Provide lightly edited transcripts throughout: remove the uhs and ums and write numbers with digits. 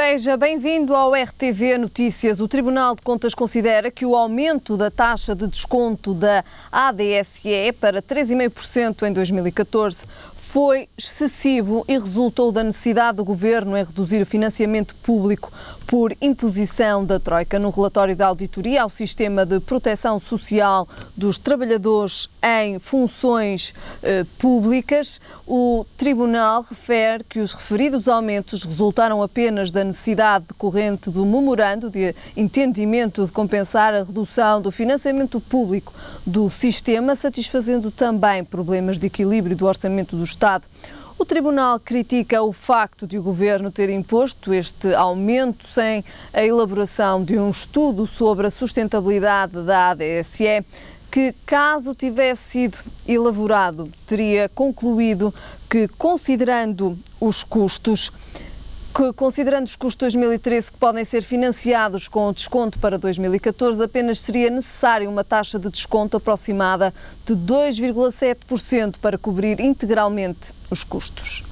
Seja bem-vindo ao RTV Notícias. O Tribunal de Contas considera que o aumento da taxa de desconto da ADSE para 3,5% em 2014 foi excessivo e resultou da necessidade do Governo em reduzir o financiamento público por imposição da Troika. No relatório da auditoria ao Sistema de Proteção Social dos Trabalhadores em Funções Públicas, o Tribunal refere que os referidos aumentos resultaram apenas da necessidade decorrente do memorando de entendimento de compensar a redução do financiamento público do sistema, satisfazendo também problemas de equilíbrio do orçamento do Estado. O Tribunal critica o facto de o Governo ter imposto este aumento sem a elaboração de um estudo sobre a sustentabilidade da ADSE, que, caso tivesse sido elaborado, teria concluído que, considerando os custos de 2013 que podem ser financiados com o desconto para 2014, apenas seria necessária uma taxa de desconto aproximada de 2,7% para cobrir integralmente os custos.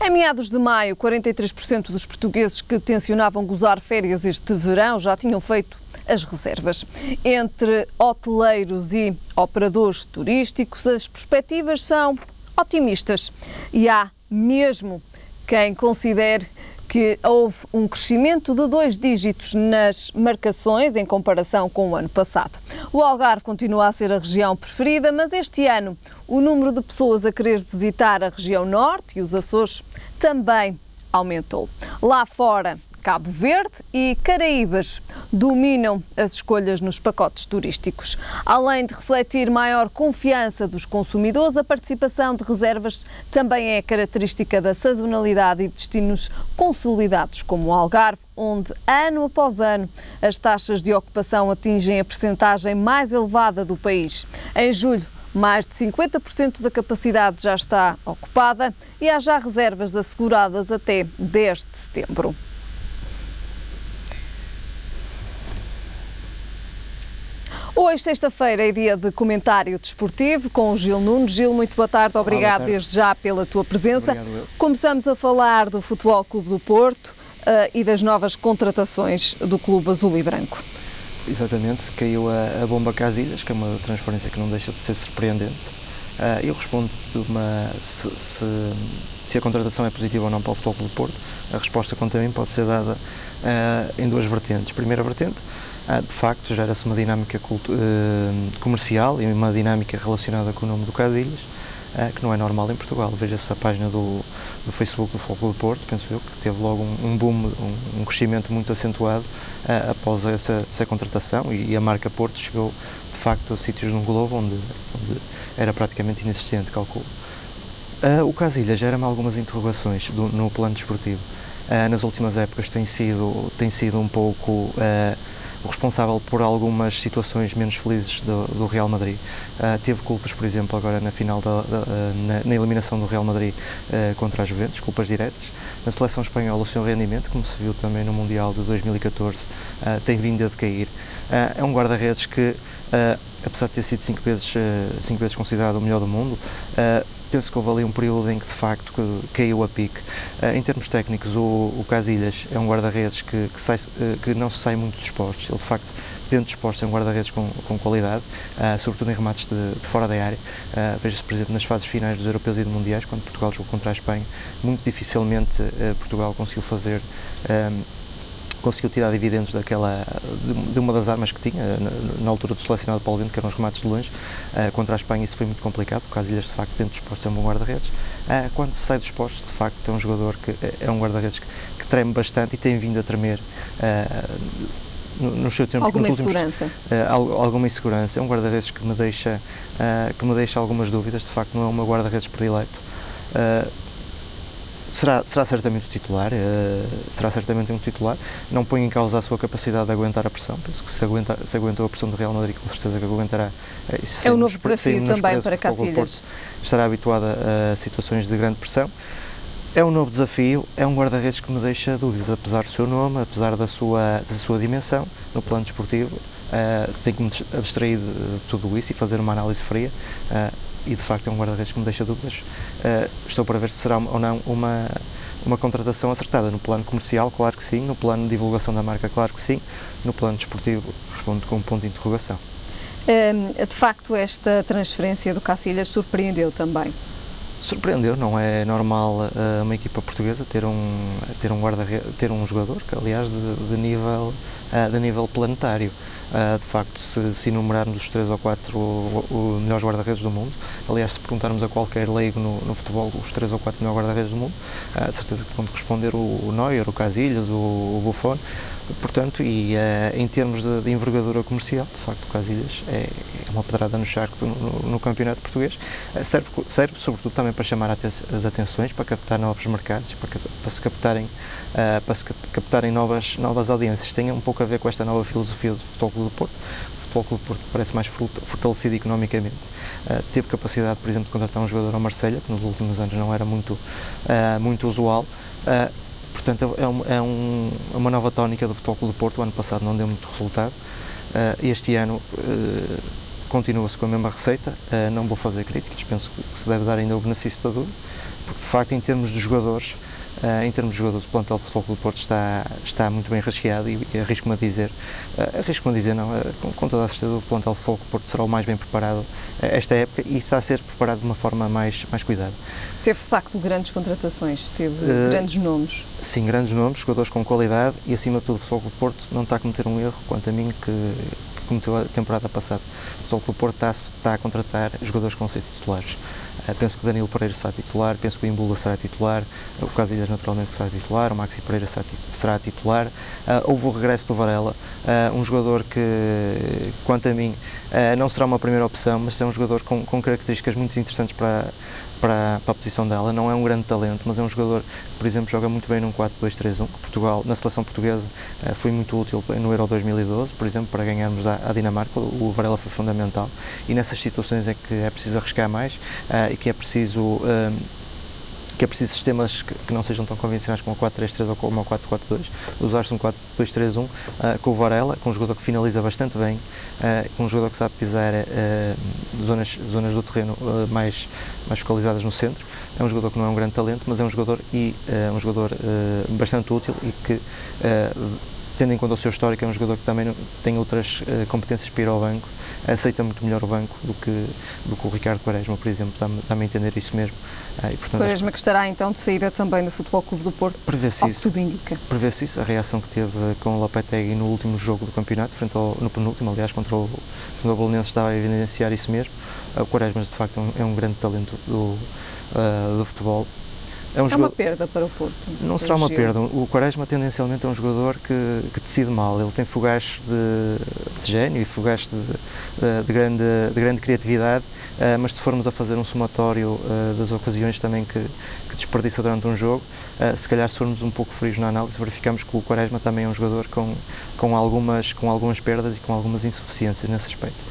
Em meados de maio, 43% dos portugueses que tencionavam gozar férias este verão já tinham feito as reservas. Entre hoteleiros e operadores turísticos, as perspectivas são otimistas e há mesmo quem considere que houve um crescimento de 2 dígitos nas marcações em comparação com o ano passado. O Algarve continua a ser a região preferida, mas este ano o número de pessoas a querer visitar a região norte e os Açores também aumentou. Lá fora, Cabo Verde e Caraíbas dominam as escolhas nos pacotes turísticos. Além de refletir maior confiança dos consumidores, a participação de reservas também é característica da sazonalidade e destinos consolidados como o Algarve, onde ano após ano as taxas de ocupação atingem a percentagem mais elevada do país. Em julho, mais de 50% da capacidade já está ocupada e há já reservas asseguradas até 10 de setembro. Hoje, sexta-feira, é dia de comentário desportivo com o Gil Nunes. Gil, muito boa tarde. Obrigado desde já pela tua presença. Começamos a falar do Futebol Clube do Porto e das novas contratações do Clube Azul e Branco. Exatamente, caiu a bomba Casilhas, que é uma transferência que não deixa de ser surpreendente. Eu respondo se a contratação é positiva ou não para o Futebol Clube do Porto. A resposta, quanto a mim, pode ser dada em 2 vertentes. Primeira vertente, de facto, gera-se uma dinâmica comercial e uma dinâmica relacionada com o nome do Casilhas, que não é normal em Portugal. Veja-se a página do Facebook do Futebol Clube do Porto, penso eu, que teve logo um boom, um crescimento muito acentuado após essa contratação, e a marca Porto chegou, de facto, a sítios no globo onde era praticamente inexistente, calculo. O Casilhas gera-me algumas interrogações no plano desportivo. Nas últimas épocas tem sido um pouco o responsável por algumas situações menos felizes do Real Madrid. Teve culpas, por exemplo, agora na final na eliminação do Real Madrid contra a Juventus, culpas diretas. Na seleção espanhola, o seu rendimento, como se viu também no Mundial de 2014, tem vindo a decair. É um guarda-redes que, apesar de ter sido 5 vezes considerado o melhor do mundo, penso que houve ali um período em que, de facto, caiu a pique. Em termos técnicos, o Casilhas é um guarda-redes que não se sai muito dos postos. Ele, de facto, dentro dos postos é um guarda-redes com qualidade, sobretudo em remates de fora da área. Veja-se, por exemplo, nas fases finais dos europeus e de mundiais, quando Portugal jogou contra a Espanha, muito dificilmente Portugal conseguiu tirar dividendos de uma das armas que tinha na altura do selecionado Paulo Bento, que eram os remates de longe. Contra a Espanha isso foi muito complicado, porque o Casilhas, de facto, dentro dos postos é um bom guarda-redes. Quando se sai dos postos, de facto, é um jogador que é um guarda-redes que treme bastante e tem vindo a tremer nos seus tempos. Alguma insegurança? Alguma insegurança. É um guarda-redes que me deixa algumas dúvidas. De facto, não é o meu guarda-redes predileto. Será certamente um titular, não põe em causa a sua capacidade de aguentar a pressão. Penso que se aguentou a pressão do Real Madrid, com certeza que aguentará. É um novo desafio também para Casilhas. Estará habituado a situações de grande pressão. É um novo desafio, é um guarda-redes que me deixa dúvidas, apesar do seu nome, apesar da sua dimensão no plano desportivo. Tenho que me abstrair de tudo isso e fazer uma análise fria. e de facto é um guarda-redes que me deixa dúvidas. Estou para ver se será ou não uma contratação acertada. No plano comercial, claro que sim, no plano de divulgação da marca, claro que sim, no plano desportivo, respondo com um ponto de interrogação. De facto, esta transferência do Cacilhas surpreendeu também? Surpreendeu, não é normal uma equipa portuguesa ter um jogador que, aliás, de nível planetário. De facto, se enumerarmos os 3 ou 4 melhores guarda-redes do mundo, aliás, se perguntarmos a qualquer leigo no futebol os 3 ou 4 melhores guarda-redes do mundo, de certeza que vão responder o Neuer, o Casillas, o Buffon. Portanto, e em termos de envergadura comercial, de facto, o Casillas é uma pedrada no charco no campeonato português. Serve sobretudo também para chamar as atenções, para captar novos mercados, para se captarem novas audiências. Tem um pouco a ver com esta nova filosofia do Futebol Clube do Porto. O Futebol Clube do Porto parece mais fortalecido economicamente. Teve capacidade, por exemplo, de contratar um jogador ao Marselha, que nos últimos anos não era muito usual. Portanto, é uma nova tónica do Futebol Clube do Porto. O ano passado não deu muito resultado. Este ano continua-se com a mesma receita. Não vou fazer críticas, penso que se deve dar ainda o benefício da dúvida, porque de facto, em termos de jogadores, o plantel do Futebol Clube do Porto está muito bem recheado e arrisco-me a dizer não, com toda a certeza o plantel do Futebol Clube do Porto será o mais bem preparado esta época e está a ser preparado de uma forma mais cuidada. Teve de facto grandes contratações, teve grandes nomes. Sim, grandes nomes, jogadores com qualidade e acima de tudo o Futebol Clube do Porto não está a cometer um erro, quanto a mim, que cometeu a temporada passada. O Futebol Clube do Porto está a contratar jogadores que vão ser titulares. Penso que Danilo Pereira será titular, penso que o Imbula será titular, o Casillas naturalmente será titular, o Maxi Pereira será titular. Houve o regresso do Varela, um jogador que, quanto a mim, não será uma primeira opção, mas é um jogador com características muito interessantes para a posição dela. Não é um grande talento, mas é um jogador que, por exemplo, joga muito bem num 4-2-3-1, que Portugal, na seleção portuguesa, foi muito útil no Euro 2012, por exemplo, para ganharmos a Dinamarca. O Varela foi fundamental e nessas situações é que é preciso arriscar mais e que é preciso sistemas que não sejam tão convencionais como o 4-3-3 ou como o 4-4-2, usar-se um 4-2-3-1 com o Varela, com um jogador que finaliza bastante bem, com um jogador que sabe pisar zonas do terreno mais focalizadas no centro. É um jogador que não é um grande talento, mas é um jogador bastante útil e que, tendo em conta o seu histórico, é um jogador que também tem outras competências para ir ao banco, aceita muito melhor o banco do que o Ricardo Quaresma, por exemplo, dá-me a entender isso mesmo. E, portanto, Quaresma que estará então de saída também do Futebol Clube do Porto, ao que tudo indica. Prevê-se isso, a reação que teve com o Lopetegui no último jogo do campeonato, no penúltimo, aliás, contra o Belenenses, estava a evidenciar isso mesmo. O Quaresma, de facto, é um grande talento do futebol. É uma perda para o Porto. Não será uma perda. O Quaresma tendencialmente é um jogador que decide mal. Ele tem fogachos de gênio e fogachos de grande criatividade, mas se formos a fazer um somatório das ocasiões também que desperdiça durante um jogo, se calhar se formos um pouco frios na análise, verificamos que o Quaresma também é um jogador com algumas perdas e com algumas insuficiências nesse aspecto.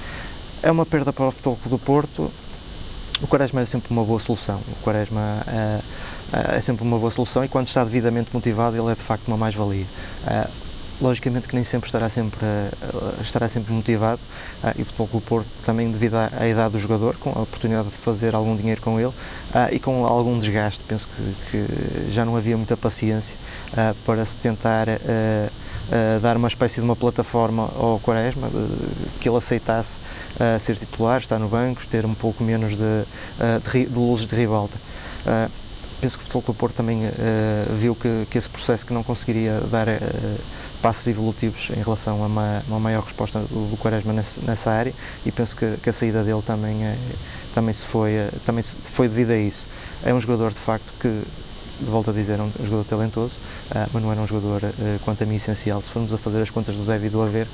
É uma perda para o Futebol Clube do Porto. O Quaresma é sempre uma boa solução. O Quaresma é sempre uma boa solução e quando está devidamente motivado ele é de facto uma mais-valia. Logicamente que nem sempre estará sempre motivado e o Futebol Clube do Porto também devido à idade do jogador, com a oportunidade de fazer algum dinheiro com ele e com algum desgaste, penso que já não havia muita paciência para se tentar dar uma espécie de uma plataforma ao Quaresma, que ele aceitasse ser titular, estar no banco, ter um pouco menos de luzes de ribalta. Penso que o Futebol Clube do Porto também viu que esse processo que não conseguiria dar passos evolutivos em relação a uma maior resposta do Quaresma nessa área e penso que a saída dele também foi devido a isso. É um jogador de facto que, volto a dizer, é um jogador talentoso, mas não era um jogador, quanto a mim, essencial. Se formos a fazer as contas do deve e do haver,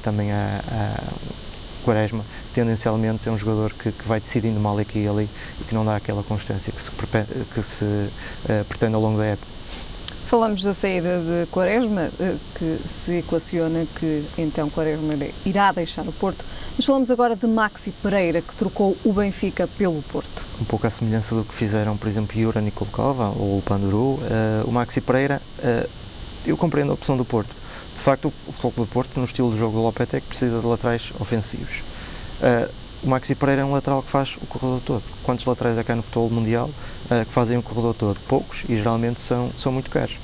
também Quaresma, tendencialmente, é um jogador que vai decidindo mal aqui e ali e que não dá aquela constância que se pretende ao longo da época. Falamos da saída de Quaresma, que se equaciona que então Quaresma irá deixar o Porto, mas falamos agora de Maxi Pereira, que trocou o Benfica pelo Porto. Um pouco à semelhança do que fizeram, por exemplo, Jura Nikolkova ou o Panduru, o Maxi Pereira, eu compreendo a opção do Porto. De facto, o Futebol Clube do Porto, no estilo de jogo do Lopetegui, precisa de laterais ofensivos. o Maxi Pereira é um lateral que faz o corredor todo. Quantos laterais é que há no futebol mundial que fazem o corredor todo? Poucos, e geralmente são muito caros.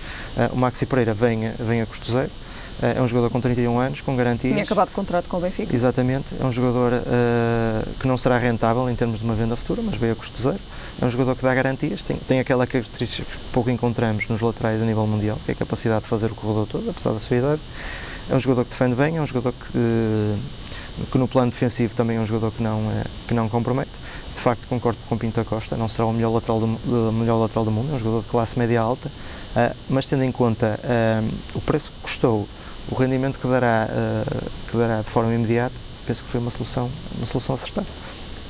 O Maxi Pereira vem a custo zero, é um jogador com 31 anos, com garantias. Tinha acabado de contrato com o Benfica. Exatamente, é um jogador que não será rentável em termos de uma venda futura, mas veio a custo zero. É um jogador que dá garantias, tem aquela característica que pouco encontramos nos laterais a nível mundial, que é a capacidade de fazer o corredor todo, apesar da sua idade. É um jogador que defende bem, é um jogador que no plano defensivo também é um jogador que não compromete. De facto, concordo com o Pinto da Costa, não será o melhor lateral do mundo, é um jogador de classe média-alta, mas tendo em conta o preço que custou, o rendimento que dará de forma imediata, penso que foi uma solução acertada.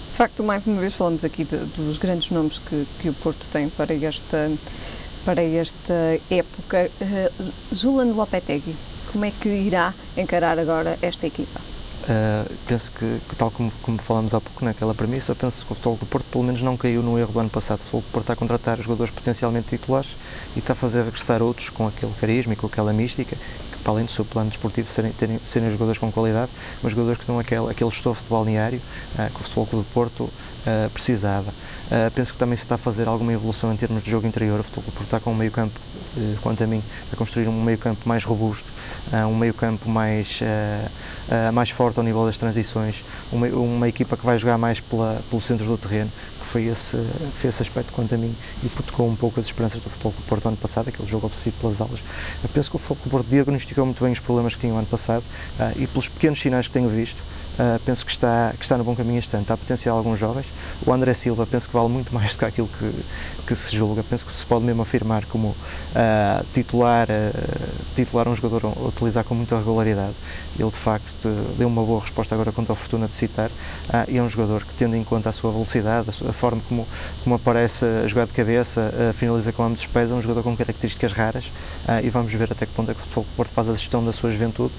De facto, mais uma vez falamos aqui dos grandes nomes que o Porto tem para esta época. Zolano Lopetegui, como é que irá encarar agora esta equipa? Penso que tal como falamos há pouco naquela premissa, penso que o Futebol do Porto pelo menos não caiu no erro do ano passado. O Futebol do Porto está a contratar jogadores potencialmente titulares e está a fazer regressar outros com aquele carisma e com aquela mística, que para além do seu plano desportivo serem jogadores com qualidade, mas jogadores que dão aquele estofo de balneário que o Futebol do Porto precisava. Penso que também se está a fazer alguma evolução em termos de jogo interior. O Futebol do Porto está com um meio campo, quanto a mim, a construir um meio campo mais robusto, um meio campo mais forte ao nível das transições, uma equipa que vai jogar mais pelo centro do terreno, que foi esse aspecto, quanto a mim, e tocou um pouco as esperanças do Futebol do Porto ano passado, aquele jogo obsessivo pelas aulas. Eu penso que o Futebol do Porto diagnosticou muito bem os problemas que tinha o ano passado e pelos pequenos sinais que tenho visto, penso que está no bom caminho este ano. Está a potenciar alguns jovens. O André Silva penso que vale muito mais do que aquilo que se julga. Penso que se pode mesmo afirmar como titular um jogador a utilizar com muita regularidade. Ele de facto deu uma boa resposta agora contra o Fortuna de Citar e é um jogador que, tendo em conta a sua velocidade, a forma como aparece a jogar de cabeça, finaliza com ambos os pés, é um jogador com características raras e vamos ver até que ponto é que o Futebol do Porto faz a gestão da sua juventude,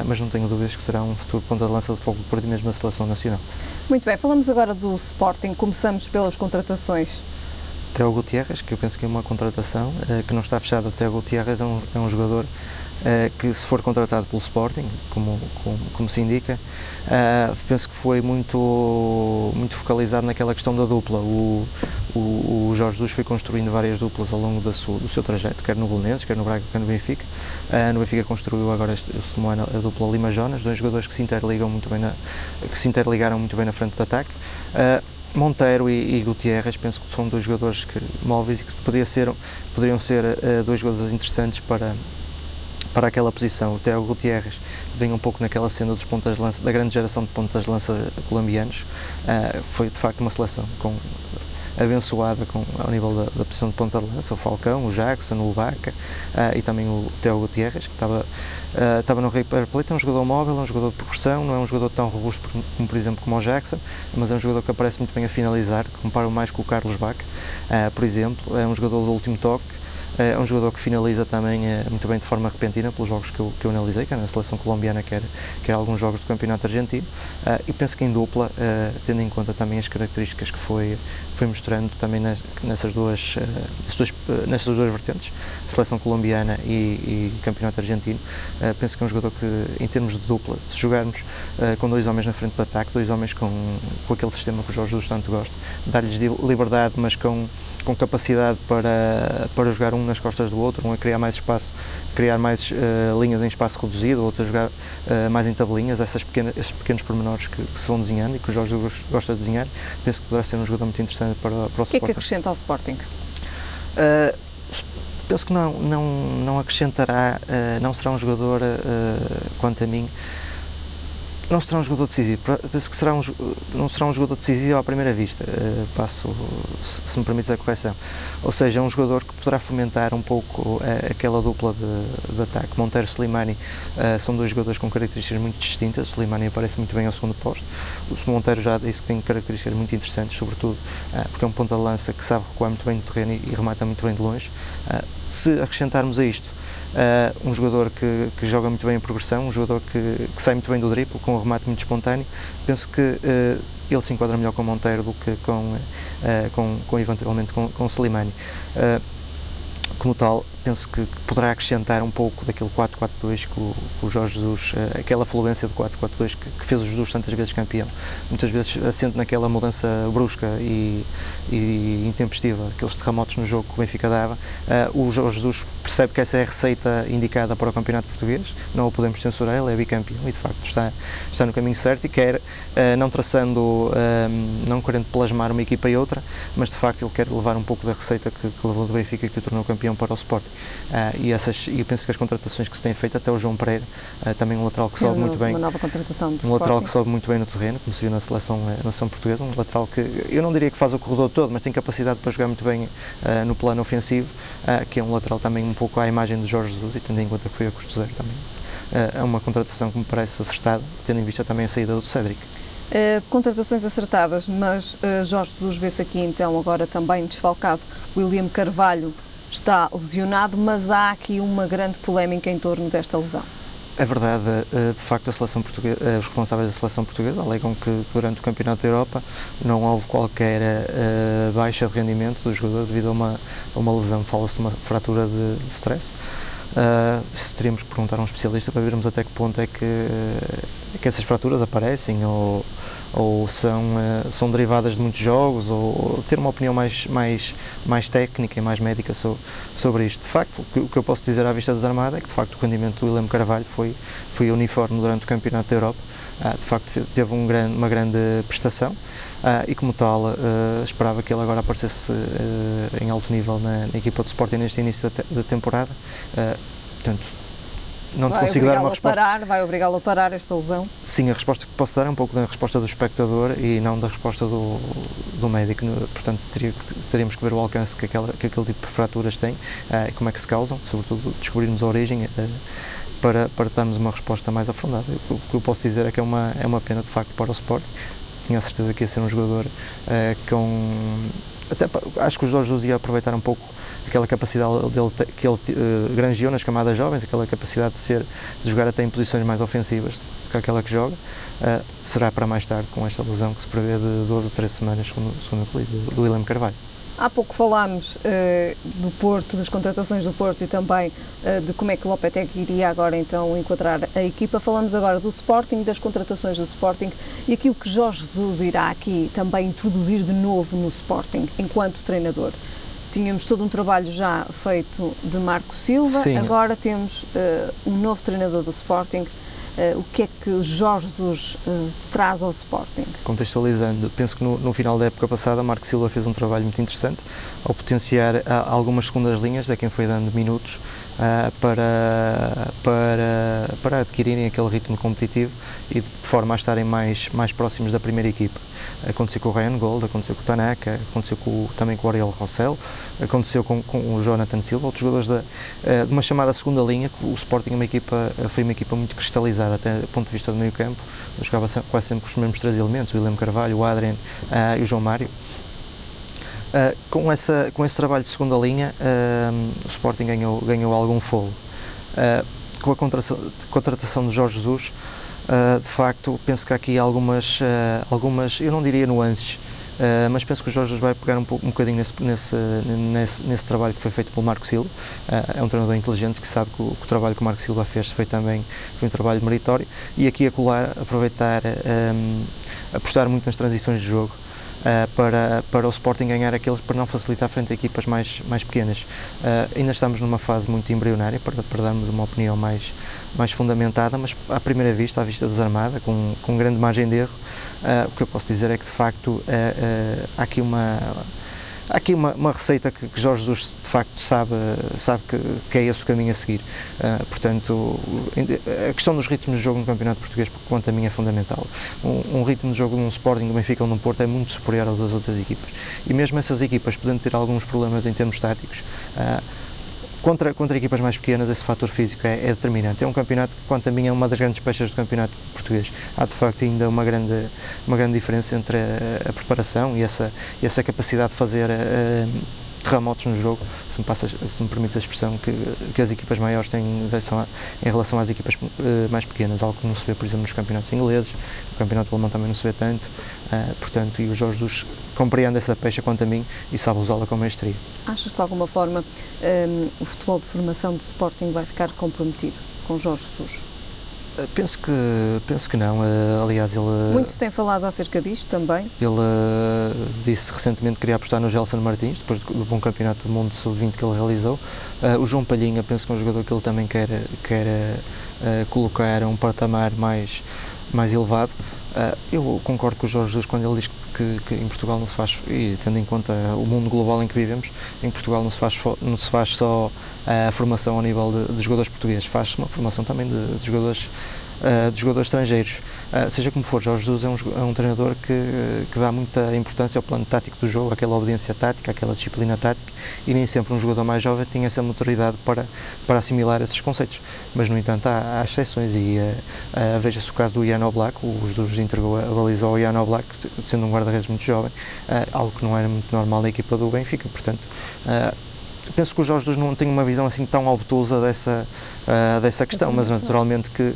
mas não tenho dúvidas que será um futuro ponta de lança do Futebol do Porto e mesmo da Seleção Nacional. Muito bem, falamos agora do Sporting, começamos pelas contratações. Teo Gutierrez, que eu penso que é uma contratação que não está fechada. O Teo Gutierrez é um jogador que, se for contratado pelo Sporting, como se indica, penso que foi muito focalizado naquela questão da dupla. O Jorge Jesus foi construindo várias duplas ao longo do seu trajeto, quer no Belenenses, quer no Braga, quer no Benfica. No Benfica construiu agora este último ano a dupla Lima Jonas, dois jogadores que se interligaram muito bem na frente de ataque. Monteiro e Gutierrez, penso que são dois jogadores móveis e que poderiam ser dois jogadores interessantes para aquela posição. O Teo Gutierrez vem um pouco naquela cena dos pontas de lança, da grande geração de pontas de lança colombianos. Foi de facto uma seleção abençoada ao nível da posição de ponta de lança, o Falcão, o Jackson, o Vaca e também o Teo Gutierrez, que estava no River Plate. É um jogador móvel, é um jogador de progressão, não é um jogador tão robusto como, por exemplo, como o Jackson, mas é um jogador que aparece muito bem a finalizar, que comparo mais com o Carlos Vaca, por exemplo. É um jogador do último toque. É um jogador que finaliza também muito bem de forma repentina, pelos jogos que eu analisei, quer na seleção colombiana, quer alguns jogos do campeonato argentino, e penso que em dupla, tendo em conta também as características que foi mostrando também nessas duas vertentes, seleção colombiana e campeonato argentino, penso que é um jogador que, em termos de dupla, se jogarmos com dois homens na frente de ataque, dois homens com aquele sistema que o Jorge Jesus tanto gosta, dar-lhes liberdade, mas com capacidade para jogar um nas costas do outro, um a criar mais espaço, criar mais linhas em espaço reduzido, outro a jogar mais em tabelinhas, esses pequenos pormenores que se vão desenhando e que o Jorge gosta de desenhar, penso que poderá ser um jogador muito interessante para o Sporting. O que é que acrescenta ao Sporting? Penso que não acrescentará, não será um jogador, quanto a mim, não será um jogador decisivo. Penso que não será um jogador decisivo à primeira vista, se me permites a correção. Ou seja, é um jogador que poderá fomentar um pouco aquela dupla de ataque. Monteiro e Slimani são dois jogadores com características muito distintas. O Slimani aparece muito bem ao segundo posto. O Monteiro já disse que tem características muito interessantes, sobretudo porque é um ponta de lança que sabe recuar muito bem no terreno e remata muito bem de longe. Se acrescentarmos a isto um jogador que joga muito bem em progressão, um jogador que sai muito bem do drible, com um remate muito espontâneo, penso que ele se enquadra melhor com Monteiro do que eventualmente com Slimani. Como tal, penso que poderá acrescentar um pouco daquele 4-4-2 que o Jorge Jesus, aquela fluência do 4-4-2 que fez o Jesus tantas vezes campeão, muitas vezes assente naquela mudança brusca e intempestiva, aqueles terremotos no jogo que o Benfica dava. O Jorge Jesus percebe que essa é a receita indicada para o campeonato português, não o podemos censurar, ele é bicampeão e de facto está no caminho certo e quer, não traçando, não querendo plasmar uma equipa e outra, mas de facto ele quer levar um pouco da receita que levou do Benfica e que o tornou campeão para o Sporting. E eu penso que as contratações que se têm feito, até o João Pereira, também um lateral que sobe muito bem, uma nova contratação do um lateral Sporting, que sobe muito bem no terreno, como se viu na seleção portuguesa, um lateral que eu não diria que faz o corredor todo, mas tem capacidade para jogar muito bem no plano ofensivo, que é um lateral também um pouco à imagem de Jorge Jesus e tendo em conta que foi a custo zero também. É uma contratação que me parece acertada, tendo em vista também a saída do Cédric. Contratações acertadas, mas Jorge Jesus vê-se aqui então agora também desfalcado. William Carvalho está lesionado, mas há aqui uma grande polémica em torno desta lesão. É verdade, de facto a seleção portuguesa, os responsáveis da seleção portuguesa alegam que durante o Campeonato da Europa não houve qualquer baixa de rendimento do jogador devido a uma lesão, fala-se de uma fratura de stress. Teríamos que perguntar a um especialista para vermos até que ponto é que essas fraturas aparecem ou são derivadas de muitos jogos, ou ter uma opinião mais técnica e mais médica sobre isto. De facto, o que eu posso dizer à vista dos Armada é que de facto o rendimento do William Carvalho foi uniforme durante o Campeonato da Europa, de facto teve uma grande prestação e como tal esperava que ele agora aparecesse em alto nível na equipa do Sporting neste início da temporada. Portanto, não te consigo dar uma resposta. Vai obrigá-lo a parar esta lesão? Sim, a resposta que posso dar é um pouco da resposta do espectador e não da resposta do médico. Portanto, teríamos que ver o alcance que aquele tipo de fraturas tem e como é que se causam, sobretudo descobrirmos a origem para darmos uma resposta mais aprofundada. O que eu posso dizer é que é uma pena de facto para o Sporting. Tinha a certeza que ia ser um jogador acho que o Jorge Jesus ia aproveitar um pouco aquela capacidade dele que ele granjeou nas camadas jovens, aquela capacidade de jogar até em posições mais ofensivas do que aquela que joga. Será para mais tarde com esta lesão que se prevê de 12 ou 13 semanas, segundo a coluna do William Carvalho. Há pouco falámos do Porto, das contratações do Porto e também de como é que Lopetegui iria agora então enquadrar a equipa. Falamos agora do Sporting, das contratações do Sporting e aquilo que Jorge Jesus irá aqui também introduzir de novo no Sporting enquanto treinador. Tínhamos todo um trabalho já feito de Marco Silva, sim. Agora temos um novo treinador do Sporting. O que é que Jorge Jesus traz ao Sporting? Contextualizando, penso que no final da época passada Marco Silva fez um trabalho muito interessante ao potenciar algumas segundas linhas a quem foi dando minutos para adquirirem aquele ritmo competitivo e de forma a estarem mais próximos da primeira equipa. Aconteceu com o Ryan Gold, aconteceu com o Tanaka, aconteceu também com o Ariel Rossell, aconteceu com o Jonathan Silva, outros jogadores de uma chamada segunda linha, que o Sporting foi uma equipa muito cristalizada, até do ponto de vista do meio campo, jogava quase sempre com os mesmos três elementos, o William Carvalho, o Adrien e o João Mário. Com esse trabalho de segunda linha, o Sporting ganhou algum fôlego. Com a contratação de Jorge Jesus, de facto, penso que há aqui algumas, eu não diria nuances, mas penso que o Jorge Jesus vai pegar um bocadinho nesse trabalho que foi feito pelo Marco Silva. É um treinador inteligente que sabe que o trabalho que o Marco Silva fez foi um trabalho meritório e aqui a colar, aproveitar, apostar muito nas transições de jogo. Para o Sporting ganhar aqueles, para não facilitar frente a equipas mais pequenas. Ainda estamos numa fase muito embrionária para darmos uma opinião mais fundamentada, mas à primeira vista, à vista desarmada, com grande margem de erro, o que eu posso dizer é que de facto há aqui uma receita que Jorge Jesus de facto sabe que é esse o caminho a seguir. Portanto, a questão dos ritmos de jogo no Campeonato Português, quanto a mim, é fundamental. Um ritmo de jogo num Sporting, do Benfica ou num Porto é muito superior ao das outras equipas. E mesmo essas equipas, podendo ter alguns problemas em termos táticos, contra equipas mais pequenas, esse fator físico é determinante. É um campeonato que, quanto a mim, é uma das grandes pechas do campeonato português. Há, de facto, ainda uma grande diferença entre a preparação e essa capacidade de fazer terremotos no jogo, se me permite a expressão, que as equipas maiores têm em relação às equipas mais pequenas, algo que não se vê, por exemplo, nos campeonatos ingleses. O campeonato alemão também não se vê tanto. Portanto, e o Jorge Jesus compreende essa pecha quanto a mim e sabe usá-la com maestria. Achas que de alguma forma o futebol de formação do Sporting vai ficar comprometido com Jorge Jesus? Penso que não. Aliás, ele... Muito se tem falado acerca disto também. Ele disse recentemente que queria apostar no Gelson Martins, depois do bom campeonato do mundo de sub-20 que ele realizou. O João Palhinha, penso que é um jogador que ele também quer colocar a um patamar mais elevado. Eu concordo com o Jorge Jesus quando ele diz que em Portugal não se faz, e tendo em conta o mundo global em que vivemos, em Portugal não se faz só a formação ao nível de jogadores portugueses, faz-se uma formação também de jogadores estrangeiros. Seja como for, Jorge Jesus é um treinador que dá muita importância ao plano tático do jogo, àquela obediência tática, àquela disciplina tática, e nem sempre um jogador mais jovem tem essa maturidade para assimilar esses conceitos. Mas, no entanto, há exceções, e veja-se o caso do Jan Oblak. O Jesus entregou a baliza ao Jan Oblak, sendo um guarda-redes muito jovem, algo que não era muito normal na equipa do Benfica. Portanto, penso que o Jorge Jesus não tem uma visão assim tão obtusa dessa questão, mas naturalmente que,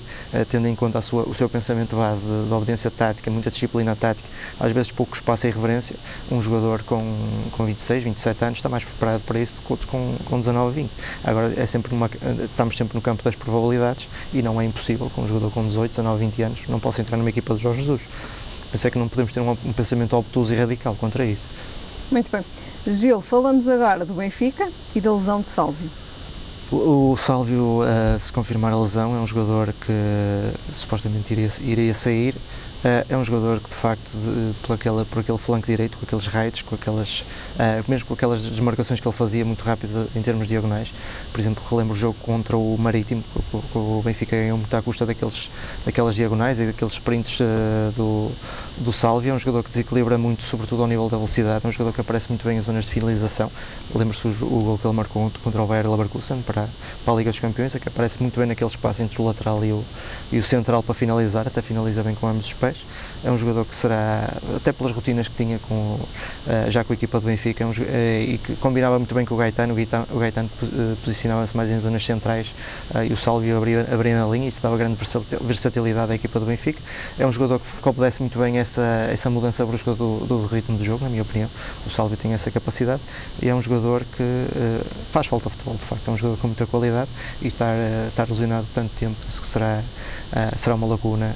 tendo em conta o seu pensamento base de obediência tática, muita disciplina tática, às vezes pouco espaço e reverência, um jogador com 26, 27 anos está mais preparado para isso do que outro com 19, 20. Agora, estamos sempre no campo das probabilidades, e não é impossível que um jogador com 18, 19, 20 anos não possa entrar numa equipa de Jorge Jesus. Pensei que não podemos ter um pensamento obtuso e radical contra isso. Muito bem. Gil, falamos agora do Benfica e da lesão de Sálvio. O Sálvio, se confirmar a lesão, é um jogador que supostamente iria sair. É um jogador que, de facto, por aquele flanco direito, com aqueles raids, mesmo com aquelas desmarcações que ele fazia muito rápido em termos diagonais. Por exemplo, relembro o jogo contra o Marítimo, que o Benfica ganhou muito à custa daquelas diagonais e daqueles sprints do Sálvio. É um jogador que desequilibra muito, sobretudo ao nível da velocidade. É um jogador que aparece muito bem em zonas de finalização. Lembro-se o gol que ele marcou contra o Bayer Leverkusen para a Liga dos Campeões, é que aparece muito bem naquele espaço entre o lateral e o central para finalizar, até finaliza bem com ambos os pés. É um jogador que será, até pelas rotinas que tinha já com a equipa do Benfica, e que combinava muito bem com o Gaetano. O Gaetano posicionava-se mais em zonas centrais, e o Sálvio abria na linha, e isso dava grande versatilidade à equipa do Benfica. É um jogador que obedece muito bem essa mudança brusca do ritmo do jogo, na minha opinião. O Sálvio tem essa capacidade, e é um jogador que faz falta ao futebol, de facto. É um jogador com muita qualidade, e estar lesionado tanto tempo, penso que será uma lacuna,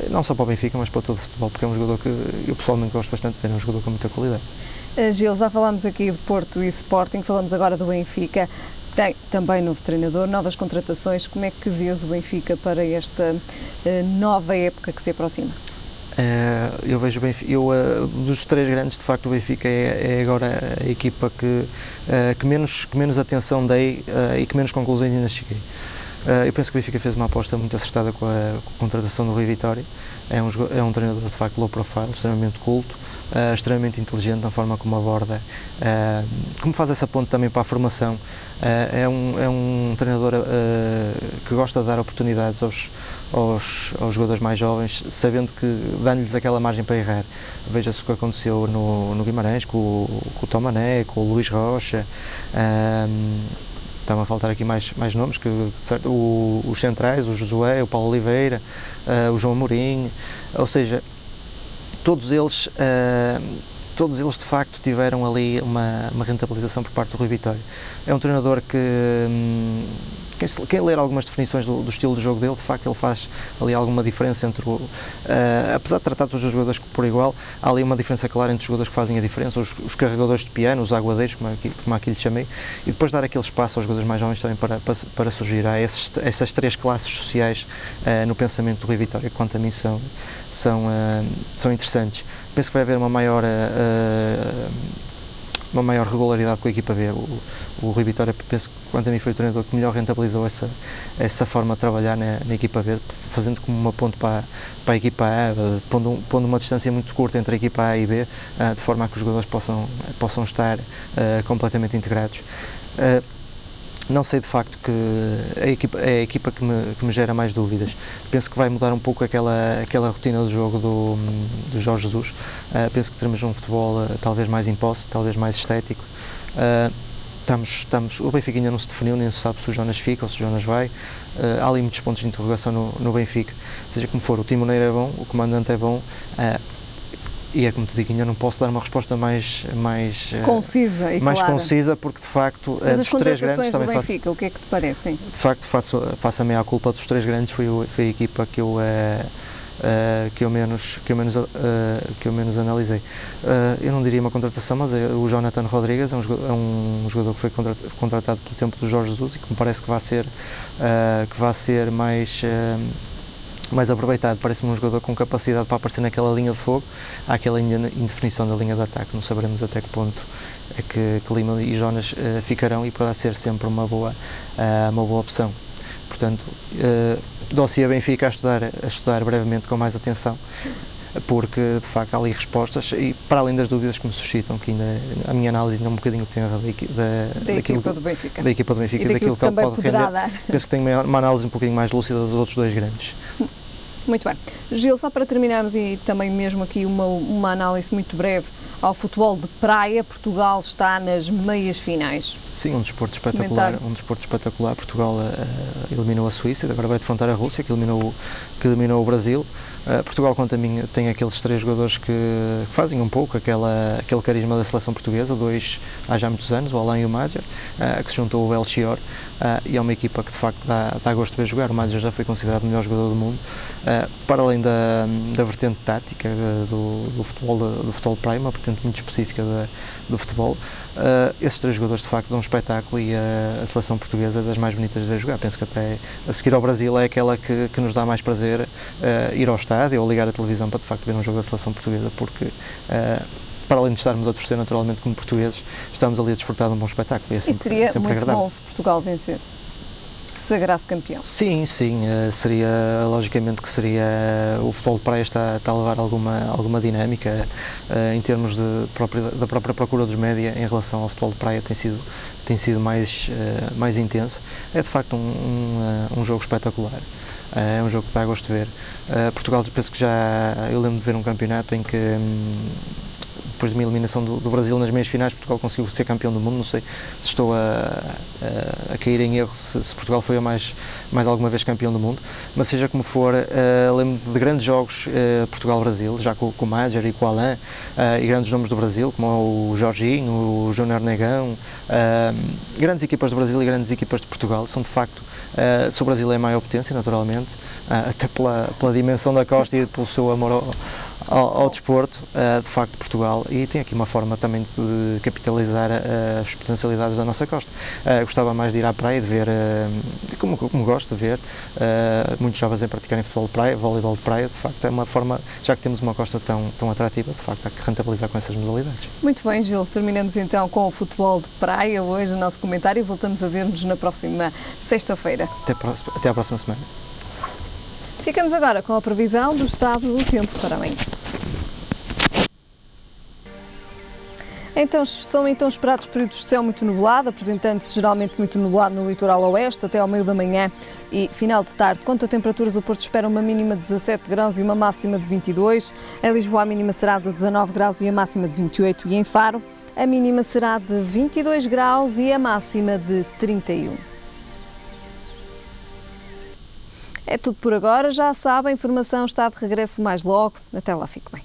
não só para o Benfica, mas para todo o futebol, porque é um jogador que eu pessoalmente gosto bastante de ver, é um jogador com muita qualidade. Gil, já falámos aqui de Porto e Sporting, falamos agora do Benfica, tem também novo treinador, novas contratações. Como é que vês o Benfica para esta nova época que se aproxima? Eu vejo o Benfica, dos três grandes, de facto, o Benfica é agora a equipa que menos atenção dei e que menos conclusões ainda cheguei. Eu penso que o Benfica fez uma aposta muito acertada com a contratação do Rui Vitória. É um treinador, de facto, low profile, extremamente culto, extremamente inteligente na forma como aborda, como faz essa ponte também para a formação. É um treinador que gosta de dar oportunidades aos jogadores mais jovens, sabendo que dando-lhes aquela margem para errar. Veja-se o que aconteceu no Guimarães, com o Tomané, com o Luís Rocha. Estão a faltar aqui mais nomes, os centrais, o Josué, o Paulo Oliveira, o João Mourinho, ou seja, todos eles de facto tiveram ali uma rentabilização por parte do Rui Vitória. É um treinador que, quem ler algumas definições do estilo de jogo dele, de facto ele faz ali alguma diferença entre apesar de tratar todos os jogadores por igual, há ali uma diferença clara entre os jogadores que fazem a diferença, os carregadores de piano, os aguadeiros, como aqui lhe chamei, e depois dar aquele espaço aos jogadores mais jovens também para surgir. Há essas três classes sociais no pensamento do Rui Vitória, que quanto a mim são interessantes. Penso que vai haver uma maior regularidade com a equipa B. O Rui Vitória, penso que quanto a mim foi o treinador que melhor rentabilizou essa forma de trabalhar na equipa B, fazendo como uma ponte para a equipa A, pondo uma distância muito curta entre a equipa A e B, de forma a que os jogadores possam estar completamente integrados. Não sei de facto que é a equipa que me gera mais dúvidas. Penso que vai mudar um pouco aquela rotina do jogo do Jorge Jesus. Penso que teremos um futebol talvez mais em posse, talvez mais estético. O Benfica ainda não se definiu, nem se sabe se o Jonas fica ou se o Jonas vai. Há ali muitos pontos de interrogação no Benfica. Seja como for, o timoneiro é bom, o comandante é bom. E é como te digo, ainda não posso dar uma resposta mais concisa e mais clara. concisa, porque de facto Mas dos três grandes também do Benfica, o que é que te parecem? De facto faço a meia culpa dos três grandes, foi a equipa que eu menos analisei. Eu não diria uma contratação, mas o Jonathan Rodrigues é um jogador que foi contratado pelo tempo do Jorge Jesus e que me parece que vai ser mais aproveitado. Parece-me um jogador com capacidade para aparecer naquela linha de fogo. Há aquela indefinição da linha de ataque, não saberemos até que ponto é que Lima e Jonas ficarão, e poderá ser sempre uma boa opção. Portanto, dossiê Benfica a estudar brevemente com mais atenção, porque de facto há ali respostas, e para além das dúvidas que me suscitam, que ainda a minha análise ainda é um bocadinho tenra da equipa do Benfica e daquilo que ele pode render. Penso que tenho uma análise um bocadinho mais lúcida dos outros dois grandes. Muito bem. Gil, só para terminarmos, e também mesmo aqui uma análise muito breve ao futebol de praia, Portugal está nas meias finais. Sim, um desporto espetacular. Portugal eliminou a Suíça, agora vai defrontar a Rússia, que eliminou o Brasil. Portugal, quanto a mim, tem aqueles três jogadores que fazem um pouco aquele carisma da seleção portuguesa, dois há já muitos anos, o Alain e o Madjer, que se juntou ao Belchior, e é uma equipa que de facto dá gosto de ver jogar. O Madjer já foi considerado o melhor jogador do mundo. Para além da vertente tática do futebol de praia, uma vertente muito específica do futebol, esses três jogadores de facto dão um espetáculo, e a seleção portuguesa é das mais bonitas de ver jogar. Penso que até a seguir ao Brasil é aquela que nos dá mais prazer ir ao estádio ou ligar a televisão para de facto ver um jogo da seleção portuguesa, porque para além de estarmos a torcer naturalmente como portugueses, estamos ali a desfrutar de um bom espetáculo. E seria muito bom se Portugal vencesse, se sagrasse campeão. Sim, seria, logicamente que seria, o futebol de praia está a levar alguma dinâmica em termos da própria procura dos média em relação ao futebol de praia, tem sido mais intensa. É de facto um jogo espetacular. É um jogo que dá gosto de ver. Portugal, penso que eu lembro de ver um campeonato em que, depois de uma eliminação do Brasil nas meias finais, Portugal conseguiu ser campeão do mundo. Não sei se estou a cair em erro, se Portugal foi mais alguma vez campeão do mundo, mas seja como for, lembro de grandes jogos Portugal-Brasil, já com o Madjer e com o Alain, e grandes nomes do Brasil, como o Jorginho, o Júnior Negão, grandes equipas do Brasil e grandes equipas de Portugal. São de facto, se o Brasil é a maior potência, naturalmente, até pela dimensão da costa e pelo seu amor ao desporto, de facto Portugal, e tem aqui uma forma também de capitalizar as potencialidades da nossa costa. Gostava mais de ir à praia e de ver, como gosto de ver, muitos jovens a praticarem futebol de praia, voleibol de praia. De facto é uma forma, já que temos uma costa tão atrativa, de facto há que rentabilizar com essas modalidades. Muito bem, Gil, terminamos então com o futebol de praia hoje, o nosso comentário, e voltamos a ver-nos na próxima sexta-feira. Até à próxima semana. Ficamos agora com a previsão do estado do tempo para amanhã. São esperados períodos de céu muito nublado, apresentando-se geralmente muito nublado no litoral oeste até ao meio da manhã e final de tarde. Quanto a temperaturas, o Porto espera uma mínima de 17 graus e uma máxima de 22. Em Lisboa a mínima será de 19 graus e a máxima de 28. E em Faro a mínima será de 22 graus e a máxima de 31. É tudo por agora, já sabe, a informação está de regresso mais logo. Até lá, fique bem.